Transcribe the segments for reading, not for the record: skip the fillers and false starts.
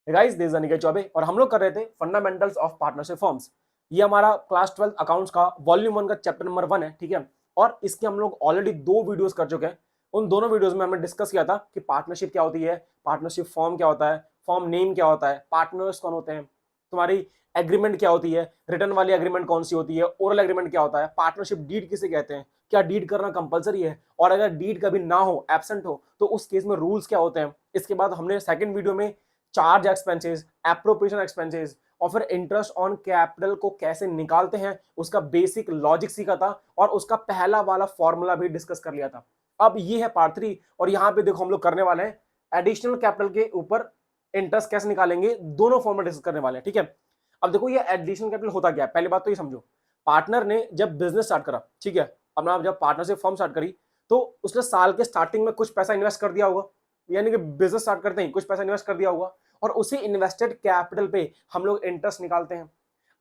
Guys this is Aniket Choubey और हम लोग कर रहे थे फंडामेंटल्स ऑफ पार्टनरशिप फॉर्म्स। ये हमारा क्लास 12 अकाउंट्स का वॉल्यूम 1 का चैप्टर नंबर 1 है, ठीक है। और इसके हम लोग ऑलरेडी 2 वीडियोस कर चुके हैं। उन दोनों वीडियोस में हमने डिस्कस किया था कि पार्टनरशिप क्या होती है, पार्टनरशिप फॉर्म क्या होता है, फॉर्म नेम क्या होता है, पार्टनर्स कौन होते हैं, तुम्हारी एग्रीमेंट क्या होती है, रिटर्न वाली एग्रीमेंट कौन सी होती है, ओरल एग्रीमेंट क्या होता है, पार्टनरशिप डीड किसे कहते हैं, क्या डीड करना कंपलसरी है, और अगर डीड कभी ना हो, एब्सेंट हो, तो उस केस में रूल्स क्या होते हैं। इसके बाद हमने सेकंड वीडियो में चार्ज एक्सपेंसेस, एप्रोप्रिएशन एक्सपेंसेस और फिर इंटरेस्ट ऑन कैपिटल को कैसे निकालते हैं उसका बेसिक लॉजिक सीखा था और उसका पहला वाला फॉर्मूला भी डिस्कस कर लिया था। अब ये है पार्ट 3 और यहाँ पे देखो हम लोग करने वाले हैं एडिशनल कैपिटल के ऊपर इंटरेस्ट कैसे निकालेंगे, दोनों फॉर्मूला डिस्कस करने वाले हैं, ठीक है। अब देखो ये एडिशनल कैपिटल होता क्या है, पहले बात तो ये समझो। पार्टनर ने जब बिजनेस स्टार्ट करा, ठीक है, अपना जब पार्टनरशिप फर्म स्टार्ट करी तो उसने साल के स्टार्टिंग में कुछ पैसा इन्वेस्ट कर दिया होगा, यानी कि बिजनेस स्टार्ट करते ही कुछ पैसा इन्वेस्ट कर दिया होगा और उसी इन्वेस्टेड कैपिटल पे हम लोग इंटरेस्ट निकालते हैं।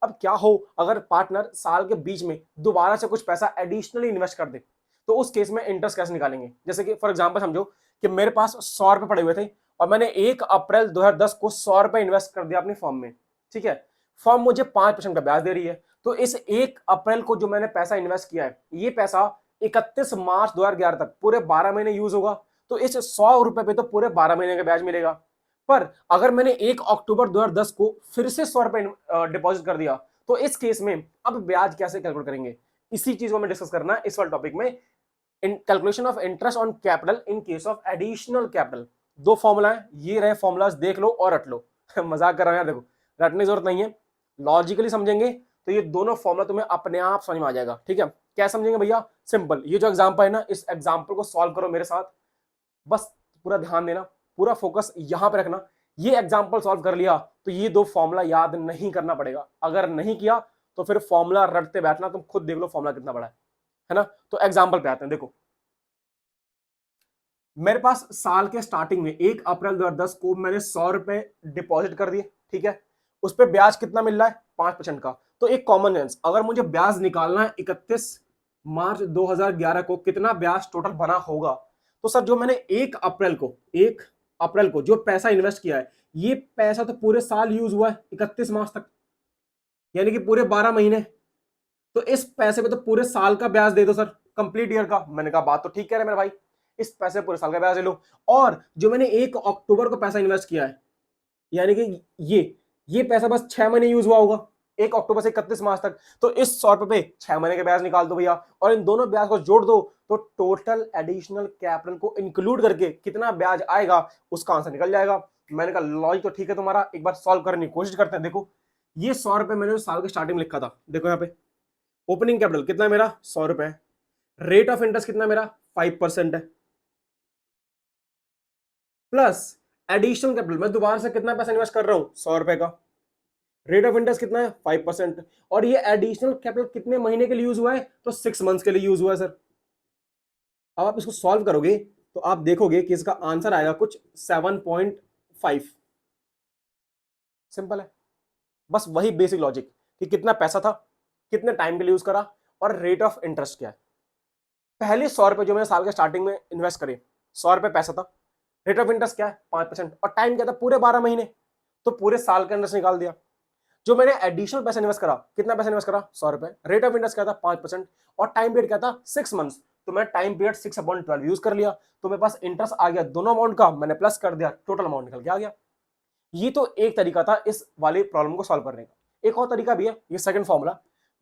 अब क्या हो अगर पार्टनर साल के बीच में दोबारा से कुछ पैसा एडिशनली इन्वेस्ट कर दे, तो उस केस में इंटरेस्ट कैसे निकालेंगे। जैसे कि फॉर एग्जांपल समझो कि मेरे पास 100 रुपए पड़े हुए थे और मैंने 1 अप्रैल 2010 को 100 रुपए इन्वेस्ट कर दिया अपनी फर्म में, ठीक है। फर्म मुझे 5% का ब्याज दे रही है, तो इस 1 अप्रैल को जो मैंने पैसा इन्वेस्ट किया है, ये पैसा 31 मार्च 2011 तक पूरे 12 महीने यूज होगा, तो इस 100 रुपए पे तो पूरे 12 महीने का ब्याज मिलेगा। पर अगर मैंने 1 अक्टूबर 2010 को फिर से 100 रुपए डिपॉजिट कर दिया, तो इस केस में अब ब्याज कैसे कैलकुलेट करेंगे, इसी चीज को हमें डिस्कस करना है इस वाले टॉपिक में। इन calculation of interest on capital in case of additional capital. दो फॉर्मूला है, ये रहे फॉर्मूलाज, देख लो और रट लो मजाक कर रहा हूं यार, देखो रटने की जरूरत नहीं है, लॉजिकली समझेंगे तो ये दोनों फॉर्मूला तुम्हें अपने आप समझ में आ जाएगा, ठीक है। क्या समझेंगे भैया, सिंपल, ये जो एग्जांपल है ना, इस एग्जांपल को सॉल्व करो मेरे साथ, बस पूरा ध्यान देना, पूरा फोकस यहां पे रखना। ये एग्जांपल सॉल्व कर लिया तो ये दो फॉर्मूला याद नहीं करना पड़ेगा, अगर नहीं किया तो फिर फॉर्मूला रटते बैठना, तुम खुद देख लो फॉर्मूला कितना बड़ा है ना। तो एग्जांपल पे आते हैं, देखो मेरे पास साल के स्टार्टिंग में 1 अप्रैल 2010 को मैंने 100 रुपए डिपॉजिट कर दिए, ठीक है। उस पर ब्याज कितना मिल रहा है, 5% का। तो एक कॉमन सेंस, अगर मुझे ब्याज निकालना है 31 मार्च 2011 को कितना ब्याज टोटल बना होगा, तो सर जो मैंने 1 अप्रैल को जो पैसा इन्वेस्ट किया है, ये पैसा तो पूरे साल यूज हुआ है 31 मार्च तक, यानी कि पूरे 12 महीने। तो इस पैसे पे तो पूरे साल का ब्याज दे दो सर, कंप्लीट ईयर का। मैंने कहा बात तो ठीक कह रहे मेरे भाई, इस पैसे पूरे साल का ब्याज ले लो। और जो मैंने 1 अक्टूबर को पैसा इन्वेस्ट किया है, यानी कि ये पैसा बस 6 महीने यूज हुआ होगा, 1 अक्टूबर से 31 मार्च तक, तो इस 100 रुपए पे 6 महीने के ब्याज निकाल दो भैया, और इन दोनों ब्याज को जोड़ दो, तो टोटल एडिशनल कैपिटल को इंक्लूड करके कितना ब्याज आएगा उसका आंसर निकल जाएगा। मैंने कहा लॉजिक तो ठीक है तुम्हारा, एक बार सॉल्व करने की कोशिश करते हैं। देखो ये 100 रुपए मैंने साल के स्टार्टिंग में लिखा था, देखो यहाँ पे ओपनिंग कैपिटल कितना है मेरा, 100 रुपए है। रेट ऑफ इंटरेस्ट कितना मेरा, 5% है, प्लस एडिशनल कैपिटल मैं दोबारा से कितना पैसा इन्वेस्ट कर रहा हूं, 100 रुपए का। रेट ऑफ इंटरेस्ट कितना है, 5%। और ये एडिशनल कैपिटल कितने महीने के लिए यूज हुआ है, तो 6 मंथ्स के लिए यूज हुआ है सर। अब आप इसको सॉल्व करोगे तो आप देखोगे कि इसका आंसर आएगा कुछ 7.5। सिंपल है, बस वही बेसिक लॉजिक कि कितना पैसा था, कितने टाइम के लिए यूज करा, और रेट ऑफ इंटरेस्ट क्या है। पहले 100 रुपए जो मैंने साल के स्टार्टिंग में इन्वेस्ट करे, 100 रुपए पैसा था, रेट ऑफ इंटरेस्ट क्या है 5%, और टाइम क्या था पूरे 12 महीने, तो पूरे साल का इंटरेस्ट निकाल दिया। जो मैंने एडिशनल पैसा इन्वेस्ट करा, कितना पैसा इन्वेस्ट करा, 100 रुपए, रेट ऑफ इंटरेस्ट क्या था 5%, और टाइम पीरियड क्या था 6 मंथ्स, तो मैं टाइम पीरियड 6/12 यूज कर लिया, तो मेरे पास इंटरेस्ट आ गया दोनों अमाउंट का, मैंने प्लस कर दिया, टोटल अमाउंट निकल के आ गया। ये तो एक तरीका था इस वाली प्रॉब्लम को सॉल्व करने का। एक और तरीका भी है, ये सेकंड फॉर्मूला।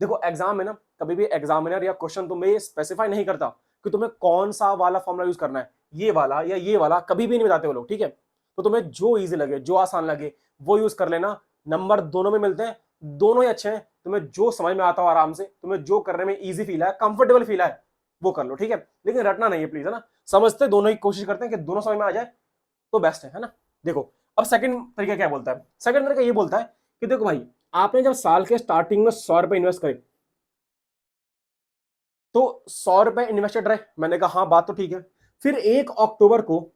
देखो एग्जाम में ना कभी भी एग्जामिनर या क्वेश्चन तुम्हें स्पेसिफाई नहीं करता कि तुम्हें कौन सा वाला फॉर्मूला यूज करना है, ये वाला या ये वाला, कभी भी नहीं बताते वो लोग, ठीक है। तो तुम्हें जो इजी लगे, जो आसान लगे, वो यूज कर लेना। नंबर दोनों में मिलते हैं, दोनों ही अच्छे हैं, तुम्हें जो समझ में आता हो आराम से, तुम्हें जो करने में इजी फील है, कंफर्टेबल फील है, वो कर लो, ठीक है। लेकिन रटना नहीं है प्लीज, है ना। समझते दोनों ही कोशिश करते हैं कि दोनों समझ में आ जाए तो बेस्ट है ना। देखो अब सेकंड तरीका क्या बोलता है, सेकंड तरीका ये बोलता है कि देखो भाई, आपने जब साल के स्टार्टिंग में 100 रुपए इन्वेस्ट करे, तो 100 रुपए इन्वेस्टेड रहे, मैंने कहा हाँ बात तो ठीक है। फिर 1 अक्टूबर को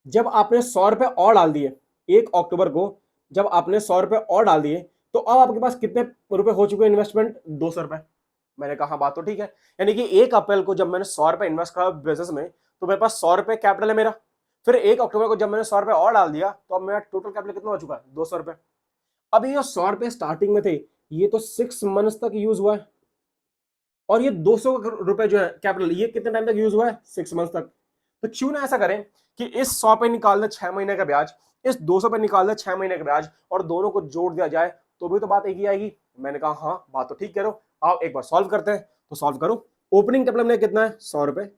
जब आपने 100 रुपए और डाल दिए, 1 अक्टूबर को जब आपने 100 रुपए और डाल दिए, तो अब आपके पास कितने रुपए हो चुके हैं इन्वेस्टमेंट, 200 रुपए। मैंने कहा हाँ बात तो ठीक है, यानी कि 1 अप्रैल को जब मैंने 100 रुपए इन्वेस्ट करा बिजनेस में, तो मेरे पास 100 रुपए कैपिटल है मेरा। फिर 1 अक्टूबर को जब मैंने 100 रुपए और डाल दिया तो अब मेरा टोटल कैपिटल कितना हो चुका है, 200 रुपए। अब ये जो 100 रुपए स्टार्टिंग में थे ये तो 6 मंथ्स तक यूज हुआ है, और ये 200 रुपए जो है कैपिटल ये कितने टाइम तक यूज हुआ है, 6 मंथ्स तक। तो क्यों ना ऐसा करें कि इस 100 पे निकाल दे 6 महीने का ब्याज, इस 200 पे निकाल दे 6 महीने का ब्याज, और दोनों को जोड़ दिया जाए तो भी तो बात एक ही आएगी। मैंने कहा हाँ बात तो ठीक कह रहे हो, आओ एक बार सॉल्व करते हैं। तो सॉल्व करो। ओपनिंग कैपिटल में कितना है, 100 रुपए,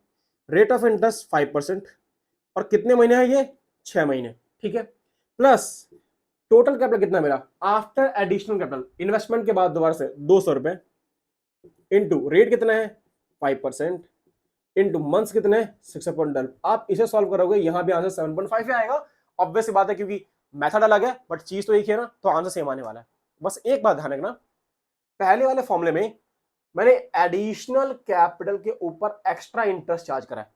रेट ऑफ इंटरेस्ट 5%, और कितने महीने है ये, 6 महीने, ठीक है। प्लस टोटल कैपिटल कितना है मेरा आफ्टर एडिशनल कैपिटल, इन्वेस्टमेंट के बाद दोबारा से 200 रुपए, इंटू रेट कितना है 5%, इंटू मंथ्स कितने 6.12। आप इसे सॉल्व करोगे यहां भी आंसर 7.5 ही आएगा। ऑब्वियस सी बात है क्योंकि मेथड अलग है बट चीज तो एक ही है ना, तो आंसर सेम आने वाला है। बस एक बात ध्यान रखना, पहले वाले फॉर्मूले में मैंने एडिशनल कैपिटल के ऊपर एक्स्ट्रा इंटरेस्ट चार्ज करा है,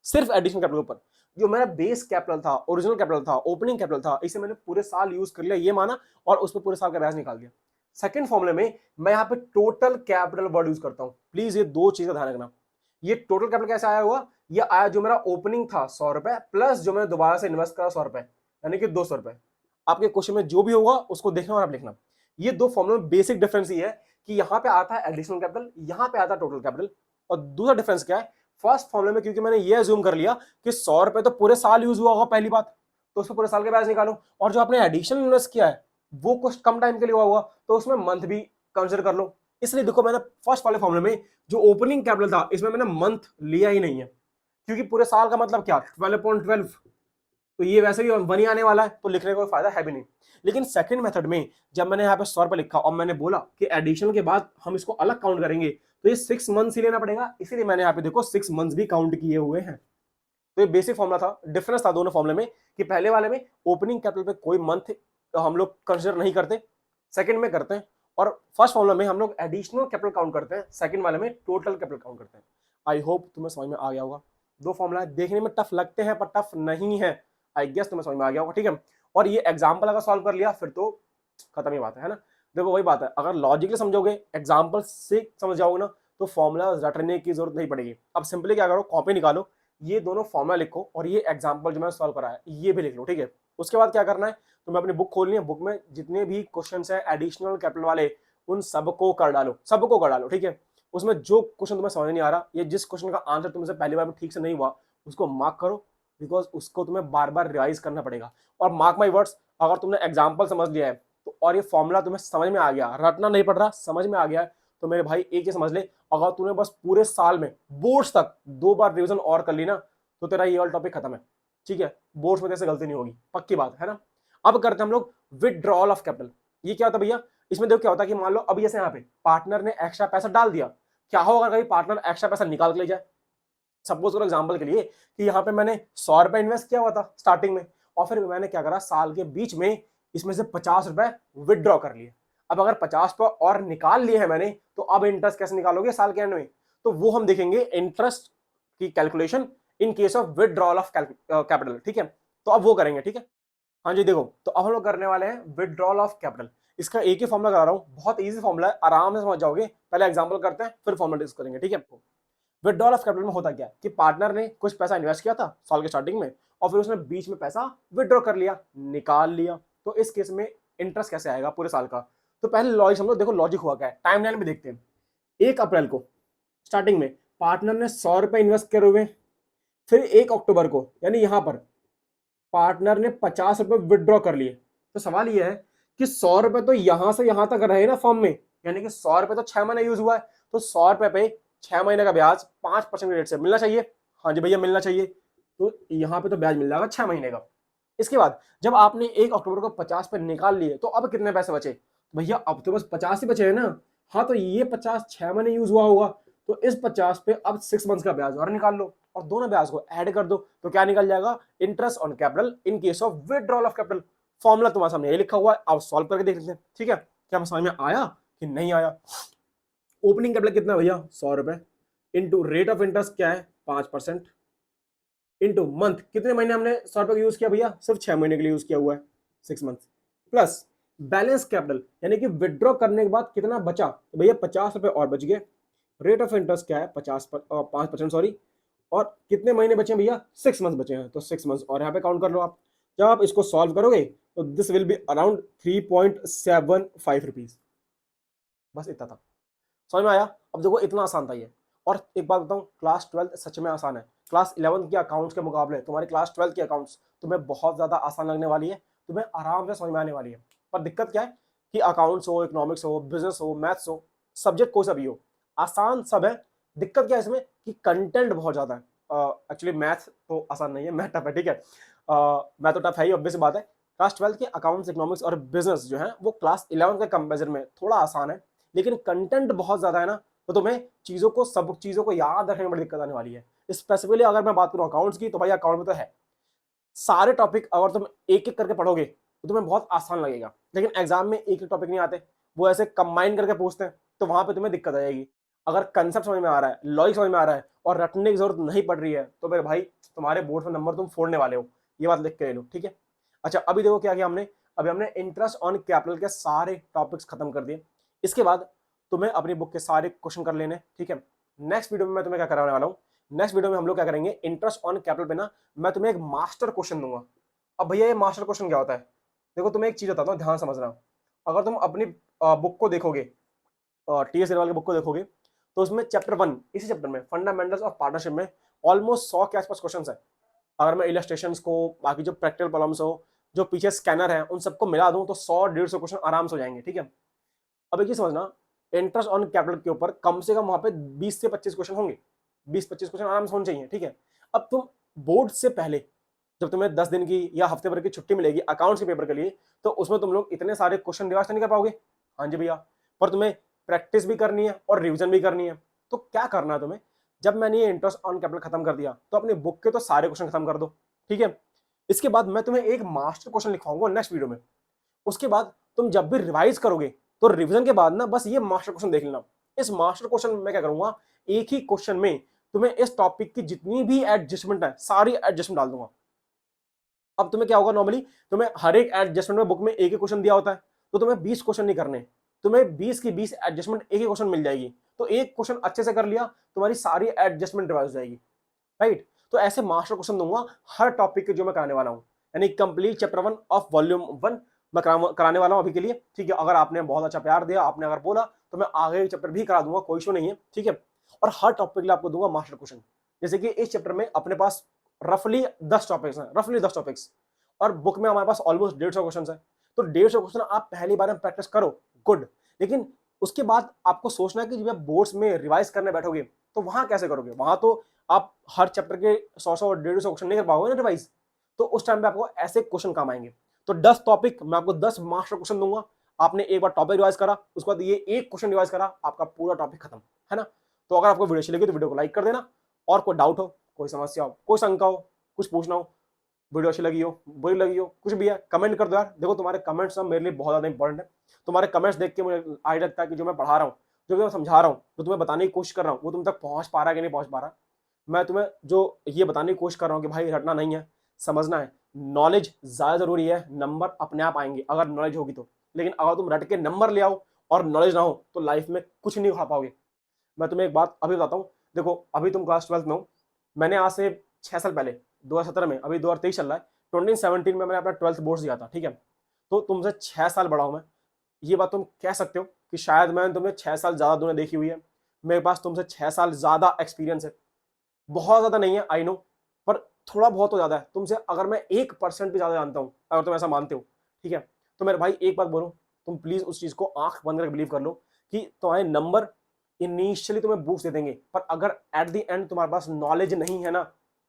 सिर्फ एडिशनल कैपिटल के ऊपर। जो मेरा बेस कैपिटल था, ओरिजिनल कैपिटल था, ओपनिंग कैपिटल था, इसे मैंने पूरे साल यूज कर लिया ये माना, और उस पर पूरे साल का ब्याज निकाल दिया। सेकंड फॉर्मूले में मैं यहाँ पे टोटल कैपिटल वर्ड यूज करता हूं। प्लीज ये दो चीज का ध्यान रखना। ये टोटल कैपिटल कैसे आया हुआ, ये आया जो मेरा ओपनिंग था 100 रुपए प्लस जो मैंने दोबारा से इन्वेस्ट करा 100 रुपए, यानी कि 200 रुपए। आपके क्वेश्चन में जो भी होगा उसको देखना और आप लिखना। ये दो फॉर्मूले में बेसिक डिफरेंस ये है कि यहाँ पे आता है एडिशनल कैपिटल, यहाँ पे आता है टोटल कैपिटल। और दूसरा डिफरेंस क्या है, फर्स्ट फॉर्मूले में क्योंकि मैंने ये अज्यूम कर लिया कि 100 रुपए तो पूरे साल यूज हुआ होगा पहली बात, तो उसमें पूरे साल के ब्याज निकालो, और जो आपने एडिशनल इन्वेस्ट किया है वो कुछ कम टाइम के लिए हुआ तो उसमें मंथ भी कंसिडर कर लो। इसलिए देखो मैंने फर्स्ट वाले फॉर्मूले में जो ओपनिंग कैपिटल था इसमें मैंने मंथ लिया ही नहीं है, क्योंकि पूरे साल का मतलब क्या 12.12, तो ये वैसे भी वन ही आने वाला है तो लिखने का कोई फायदा है भी नहीं। लेकिन सेकंड मेथड में जब मैंने यहाँ पे 100 रुपए लिखा और मैंने बोला कि एडिशनल के बाद हम इसको अलग काउंट करेंगे तो ये 6 मंथ्स ही लेना पड़ेगा, इसीलिए मैंने यहाँ पे देखो 6 मंथ्स भी काउंट किए हुए हैं। तो ये बेसिक फॉर्मूला था, डिफरेंस था दोनों फॉर्मूले में कि पहले वाले में ओपनिंग कैपिटल पे कोई मंथ हम लोग कंसिडर नहीं करते, सेकंड में करते हैं, और फर्स्ट फॉर्मूला में हम लोग एडिशनल कैपिटल काउंट करते हैं, सेकंड वाले में टोटल कैपिटल काउंट करते हैं। आई होप तुम्हें समझ में आ गया होगा। दो फॉर्मूला देखने में टफ लगते हैं पर टफ नहीं है, आई गेस तुम्हें समझ में आ गया होगा, ठीक है। और ये एग्जाम्पल अगर सॉल्व कर लिया फिर तो खत्म ही बात है ना। देखो वही बात है, अगर लॉजिकली समझोगे एग्जाम्पल से समझ जाओगे ना तो फॉर्मूला रटने की जरूरत नहीं पड़ेगी। अब सिंपली क्या करो, कॉपी निकालो, ये दोनों फॉर्मूला लिखो और ये एग्जाम्पल जो मैंने सॉल्व करा है ये भी लिख लो, ठीक है। उसके बाद क्या करना है, तुम्हें अपनी बुक खोलनी है, बुक में जितने भी क्वेश्चन है एडिशनल कैपिटल वाले उन सबको कर डालो, सबको कर डालो, ठीक है। उसमें जो क्वेश्चन तुम्हें समझ नहीं आ रहा या जिस क्वेश्चन का आंसर तुमसे पहली बार में ठीक से नहीं हुआ उसको मार्क करो, बिकॉज उसको तुम्हें बार बार रिवाइज करना पड़ेगा। और मार्क माई वर्ड्स, अगर तुमने एग्जाम्पल समझ लिया है तो और ये फॉर्मूला तुम्हें समझ में आ गया, रटना नहीं पड़ रहा, समझ में आ गया है, तो मेरे भाई एक ही समझ ले, अगर तूने बस पूरे साल में बोर्ड्स तक 2 बार रिवीजन और कर ली ना तो तेरा ये वाला टॉपिक खत्म है, ठीक है। बोर्ड्स में जैसे गलती नहीं होगी, पक्की बात है ना। अब करते हैं हम लोग विथड्रॉल ऑफ कैपिटल। ये क्या होता है भैया, इसमें देखो क्या होता है कि मान लो अब जैसे यहाँ पे पार्टनर ने एक्स्ट्रा पैसा डाल दिया, क्या होगा अगर कहीं पार्टनर एक्स्ट्रा पैसा निकाल के ले जाए। सपोज करो एग्जांपल के लिए कि यहाँ पे मैंने 100 रुपए इन्वेस्ट किया हुआ था स्टार्टिंग में, और फिर मैंने क्या करा साल के बीच में इसमें से 50 रुपए विदड्रॉ कर लिए। अब अगर 50 रुपए और निकाल लिए हैं मैंने तो अब इंटरेस्ट कैसे निकालोगे साल के एंड में, तो वो हम देखेंगे इंटरेस्ट की calculation in case of withdrawal of capital, ठीक है। तो अब वो करेंगे, ठीक है। हाँ जी देखो, तो अब हम लोग करने वाले हैं विदड्रॉल ऑफ कैपिटल। इसका एक ही फॉर्मूला करा रहा हूँ, बहुत इजी फॉर्मूला है, आराम से समझ जाओगे। पहले एग्जांपल करते हैं फिर फॉर्मूला डिस्कस करेंगे, ठीक है। विदड्रॉल ऑफ कैपिटल में होता क्या है कि पार्टनर ने कुछ पैसा इन्वेस्ट किया था साल के स्टार्टिंग में और फिर उसने बीच में पैसा विदड्रॉ कर लिया, निकाल लिया, तो इस केस में इंटरेस्ट कैसे आएगा पूरे साल का। तो पहले लॉजिक समझो, देखो लॉजिक हुआ क्या है, टाइमलाइन में देखते हैं। 1 अप्रैल को स्टार्टिंग में पार्टनर ने 100 रुपए इन्वेस्ट करे हुए, फिर 1 अक्टूबर को यानी यहां पर पार्टनर ने 50 रुपए विदड्रॉ कर लिए। तो सवाल यह है कि 100 रुपए तो यहां से यहां तक रहे ना फॉर्म में, यानी कि 100 रुपए तो 6 महीने यूज हुआ है, तो 100 रुपए पे 6 महीने का ब्याज 5% के रेट से मिलना चाहिए। हाँ जी भैया मिलना चाहिए, तो यहाँ पे तो ब्याज मिल जाएगा 6 महीने का। इसके बाद जब आपने 1 अक्टूबर को 50 पे निकाल लिए तो अब कितने पैसे बचे भैया, अब तो बस 50 ही बचे हैं ना। हाँ तो ये 50 6 महीने यूज हुआ होगा, तो इस 50 पे अब 6 मंथ्स का ब्याज और निकाल लो और दोनों ब्याज को ऐड कर दो, तो क्या निकल जाएगा, interest on capital in case of withdrawal of capital. Formula तुम्हारे सामने ये लिखा हुआ है, आप सॉल्व करके देख लेते हैं, ठीक है। क्या समझ में आया कि नहीं आया। ओपनिंग कैपिटल कितना भैया 100 रुपए, इंटू रेट ऑफ इंटरेस्ट क्या है 5%, इंटू मंथ कितने महीने हमने 100 रुपए का यूज किया भैया, सिर्फ 6 महीने के लिए यूज किया हुआ है 6 मंथ, प्लस बैलेंस कैपिटल यानी कि विड्रॉ करने के बाद कितना बचा, तो भैया 50 रुपए और बच गए। रेट ऑफ इंटरेस्ट क्या है 5% सॉरी, और कितने महीने बचे हैं भैया, 6 मंथ्स बचे हैं, तो 6 मंथ्स और यहाँ पे काउंट कर लो आप। जब आप इसको सॉल्व करोगे तो this will be around 3.75 rupees. बस इतना था, समझ में आया? अब देखो इतना आसान था ये। और एक बात बताऊं, क्लास 12 सच में आसान है। क्लास 11 के अकाउंट्स के मुकाबले तुम्हारी क्लास 12 के अकाउंट्स तुम्हें बहुत ज्यादा आसान लगने वाली है, तुम्हें आराम से समझ में आने वाली है। पर दिक्कत क्या है कि अकाउंट्स हो, इकोनॉमिक्स हो, बिजनेस हो, मैथ्स हो, सब्जेक्ट कोई सा भी हो, आसान सब है। दिक्कत क्या है इसमें कि कंटेंट बहुत ज्यादा है। एक्चुअली मैथ तो आसान नहीं है, मैथ टफ है, ठीक है। मैथ तो टफ है ही, ऑब्वियस बात है। क्लास 12 के अकाउंट्स, इकोनॉमिक्स और बिजनेस जो है वो क्लास 11 के कंपेरिजन में थोड़ा आसान है, लेकिन कंटेंट बहुत ज्यादा है ना, तो तुम्हें सब चीजों को याद रखने में बड़ी दिक्कत आने वाली है। स्पेसिफिकली अगर मैं बात करूं अकाउंट्स की, तो भाई अकाउंट में तो है सारे टॉपिक, अगर तुम एक एक करके पढ़ोगे तो तुम्हें बहुत आसान लगेगा, लेकिन एग्जाम में एक एक टॉपिक नहीं आते, वो ऐसे कंबाइन करके पूछते हैं, तो वहां पे तुम्हें दिक्कत आएगी। अगर कंसेप्ट समझ में आ रहा है, लॉजिक समझ में आ रहा है और रटने की जरूरत नहीं पड़ रही है, तो मेरे भाई तुम्हारे बोर्ड में नंबर तुम फोड़ने वाले हो, ये बात लिख के ले लो, ठीक है। अच्छा, अभी देखो क्या किया हमने। अभी हमने इंटरेस्ट ऑन कैपिटल के सारे टॉपिक्स खत्म कर दिए। इसके बाद तुम्हें अपनी बुक के सारे क्वेश्चन कर लेने, ठीक है। नेक्स्ट वीडियो में मैं तुम्हें क्या कराने वाला हूँ, नेक्स्ट वीडियो में हम लोग क्या करेंगे, इंटरेस्ट ऑन कैपिटल पे ना मैं तुम्हें एक मास्टर क्वेश्चन दूंगा। अब भैया ये मास्टर क्वेश्चन क्या होता है, देखो तुम्हें एक चीज बताता हूँ, ध्यान समझना। अगर तुम अपनी बुक को देखोगे, टीएस अग्रवाल की बुक को देखोगे, तो उसमें चैप्टर 1, इसी चैप्टर में फंडामेंटल्स ऑफ पार्टनरशिप में ऑलमोस्ट 100 के आसपास क्वेश्चन है। अगर मैं इलस्ट्रेशंस को, बाकी जो प्रैक्टिकल प्रॉब्लम्स हो, जो पीछे स्कैनर है, उन सबको मिला दूं तो 100-150 क्वेश्चन आराम से हो जाएंगे, ठीक है। अब एक चीज समझना, इंटरेस्ट ऑन कैपिटल के ऊपर कम से कम वहां पे 20 से 25 क्वेश्चन होंगे, 20-25 क्वेश्चन आराम से होने चाहिए, ठीक है। अब तुम बोर्ड से पहले जब तुम्हें 10 दिन की या हफ्ते भर की छुट्टी मिलेगी अकाउंट्स के पेपर के लिए, तो उसमें तुम लोग इतने सारे क्वेश्चन रिवाइज नहीं कर पाओगे। हाँ जी भैया, पर तुम्हें प्रैक्टिस भी करनी है और रिवीजन भी करनी है। तो क्या करना है तुम्हें, जब मैंने ये इंटरेस्ट ऑन कैपिटल खत्म कर दिया, तो अपनी बुक के तो सारे क्वेश्चन खत्म कर दो, ठीक है। इसके बाद मैं तुम्हें एक मास्टर क्वेश्चन लिखवाऊंगा नेक्स्ट वीडियो में। उसके बाद तुम जब भी रिवाइज करोगे, तो रिवीजन के बाद ना बस ये मास्टर क्वेश्चन देख लेना। इस मास्टर क्वेश्चन में मैं क्या करूंगा, एक ही क्वेश्चन में तुम्हें इस टॉपिक की जितनी भी एडजस्टमेंट है सारी एडजस्टमेंट डाल दूंगा। अब तुम्हें क्या होगा, नॉर्मली तुम्हें हर एक एडजस्टमेंट में बुक में एक ही क्वेश्चन दिया होता है, तो तुम्हें 20 क्वेश्चन नहीं करने, तुम्हें 20 की 20 एडजस्टमेंट एक ही क्वेश्चन मिल जाएगी। तो एक क्वेश्चन अच्छे से कर लिया, तुम्हारी सारी एडजस्टमेंट रिवाइज हो जाएगी, राइट। तो ऐसे मास्टर क्वेश्चन दूंगा हर टॉपिक के जो मैं कराने वाला हूं, यानी कंप्लीट चैप्टर 1 ऑफ वॉल्यूम 1 मैं कराने वाला हूं अभी के लिए, ठीक है। अगर आपने बहुत अच्छा प्यार दिया, आपने अगर बोला, तो मैं आगे चैप्टर भी करा दूंगा, कोई इशू नहीं है, ठीक है। और हर टॉपिक के लिए आपको दूंगा मास्टर क्वेश्चन। जैसे कि इस चैप्टर में अपने पास रफली 10 टॉपिक्स हैं, रफली 10 टॉपिक्स, और बुक में हमारे पास ऑलमोस्ट 150 क्वेश्चन है। तो 150 क्वेश्चन आप पहली बार में प्रैक्टिस करो, गुड। लेकिन उसके बाद आपको सोचना है कि जब बोर्ड्स में रिवाइज करने बैठोगे, तो वहां कैसे करोगे, वहां तो आप हर चैप्टर के 100-150 क्वेश्चन नहीं कर पाओगे ना रिवाइज, तो उस टाइम पे आपको ऐसे क्वेश्चन काम आएंगे। तो 10 टॉपिक मैं आपको 10 मास्टर क्वेश्चन दूंगा, आपने एक बार टॉपिक रिवाइज करा, उसके बाद ये एक क्वेश्चन रिवाइज करा, आपका पूरा टॉपिक खत्म, है ना। तो अगर आपको वीडियो अच्छी लगी तो वीडियो को लाइक कर देना, और कोई डाउट हो, कोई समस्या हो, कोई शंका हो, कुछ पूछना हो, वीडियो अच्छी लगी हो, बुरी लगी हो, कुछ भी है, कमेंट कर दो यार। देखो तुम्हारे कमेंट्स ना मेरे लिए बहुत ज्यादा इंपॉर्टेंट है। तुम्हारे कमेंट्स देख के मुझे आइडिया लगता है कि जो मैं पढ़ा रहा हूँ, जो मैं समझा रहा हूँ, जो तुम्हें बताने की कोशिश कर रहा हूँ, वो तुम तक पहुंच पा रहा है कि नहीं पहुंच पा रहा। मैं तुम्हें जो ये बताने की कोशिश कर रहा हूँ कि भाई रटना नहीं है, समझना है। नॉलेज ज्यादा जरूरी है, नंबर अपने आप आएंगे अगर नॉलेज होगी तो। लेकिन अगर तुम रट के नंबर ले आओ और नॉलेज ना हो, तो लाइफ में कुछ नहीं खा पाओगे। मैं तुम्हें एक बात अभी बताता हूँ, देखो अभी तुम क्लास 12 में हो, मैंने आज से 6 साल पहले 2017 में, अभी 2023 चल रहा है, 2017 में मैंने अपना 12th बोर्ड दिया था, ठीक है। तो तुमसे 6 साल बड़ा हूं मैं, ये बात तुम कह सकते हो कि शायद मैंने तुम्हें 6 साल ज्यादा दुनिया देखी हुई है, मेरे पास तुमसे 6 साल ज्यादा एक्सपीरियंस है। बहुत ज्यादा नहीं है आई नो, पर थोड़ा बहुत तो ज्यादा है तुमसे। अगर मैं 1% भी ज्यादा जानता हूं, अगर तुम ऐसा मानते हो, ठीक है, तो मेरे भाई एक बात बोलो, तुम प्लीज उस चीज को आंख बंद करके बिलीव कर लो कि तुम्हारे नंबर इनिशियली तुम्हें बूस्ट दे देंगे, पर अगर एट द एंड तुम्हारे पास नॉलेज नहीं है ना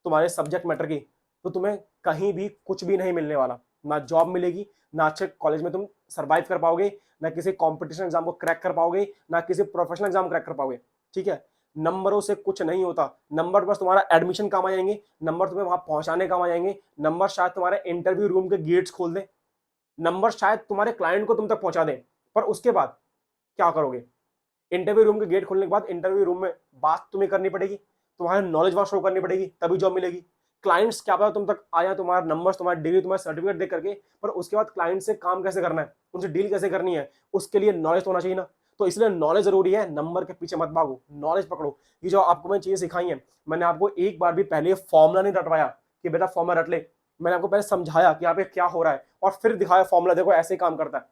तुम्हारे सब्जेक्ट मैटर की, तो तुम्हें कहीं भी कुछ भी नहीं मिलने वाला। ना जॉब मिलेगी, ना अच्छे कॉलेज में तुम सरवाइव कर पाओगे, ना किसी कॉम्पिटिशन एग्जाम को क्रैक कर पाओगे, ना किसी प्रोफेशनल एग्जाम क्रैक कर पाओगे, ठीक है। नंबरों से कुछ नहीं होता, नंबर बस तुम्हारा एडमिशन काम आ जाएंगे, नंबर तुम्हें वहां पहुंचाने काम आ जाएंगे, नंबर शायद तुम्हारे इंटरव्यू रूम के गेट्स खोल दे, नंबर शायद तुम्हारे क्लाइंट को तुम तक पहुंचा दें, पर उसके बाद क्या करोगे। इंटरव्यू रूम के गेट खोलने के बाद इंटरव्यू रूम में बात तुम्हें करनी पड़ेगी, तुम्हारे नॉलेज वहां शो करनी पड़ेगी, तभी जॉब मिलेगी। क्लाइंट्स क्या पता तुम तक आया, तुम्हारा नंबर, तुम्हारी डिग्री, तुम्हारा सर्टिफिकेट देख करके, पर उसके बाद क्लाइंट से काम कैसे करना है, उनसे डील कैसे करनी है, उसके लिए नॉलेज तो होना चाहिए ना। तो इसलिए नॉलेज जरूरी है, नंबर के पीछे मत भागो, नॉलेज पकड़ो। ये जो आपको मैंने चीजें सिखाई हैं, मैंने आपको एक बार भी पहले फॉर्मूला नहीं रटवाया कि बेटा फॉर्मूला रट ले। मैंने आपको पहले समझाया कि यहाँ पे क्या हो रहा है और फिर दिखाया फॉर्मूला, देखो ऐसे ही काम करता है,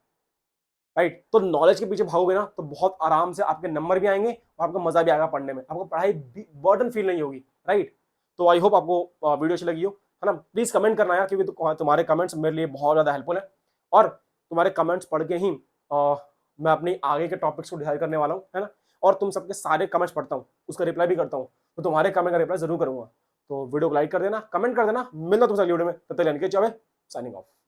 राइट। तो नॉलेज के पीछे भागोगे ना तो बहुत आराम से आपके नंबर भी आएंगे और आपको मजा भी आएगा पढ़ने में, आपको पढ़ाई बर्डन फील नहीं होगी, राइट। तो आई होप आपको वीडियो अच्छी लगी हो, है ना। प्लीज कमेंट करना यार, क्योंकि तुम्हारे कमेंट्स मेरे लिए बहुत ज्यादा हेल्पफुल है, और तुम्हारे कमेंट्स पढ़ के ही मैं अपनी आगे के टॉपिक्स को डिसाइड करने वाला हूँ, है ना। और तुम सबके सारे कमेंट्स पढ़ता हूँ, उसका रिप्लाई भी करता हूँ, तो तुम्हारे कमेंट का रिप्लाई जरूर करूंगा। तो वीडियो को लाइक कर देना, कमेंट कर देना, मिलना तुमसे अगली वीडियो में, तब तक साइनिंग ऑफ।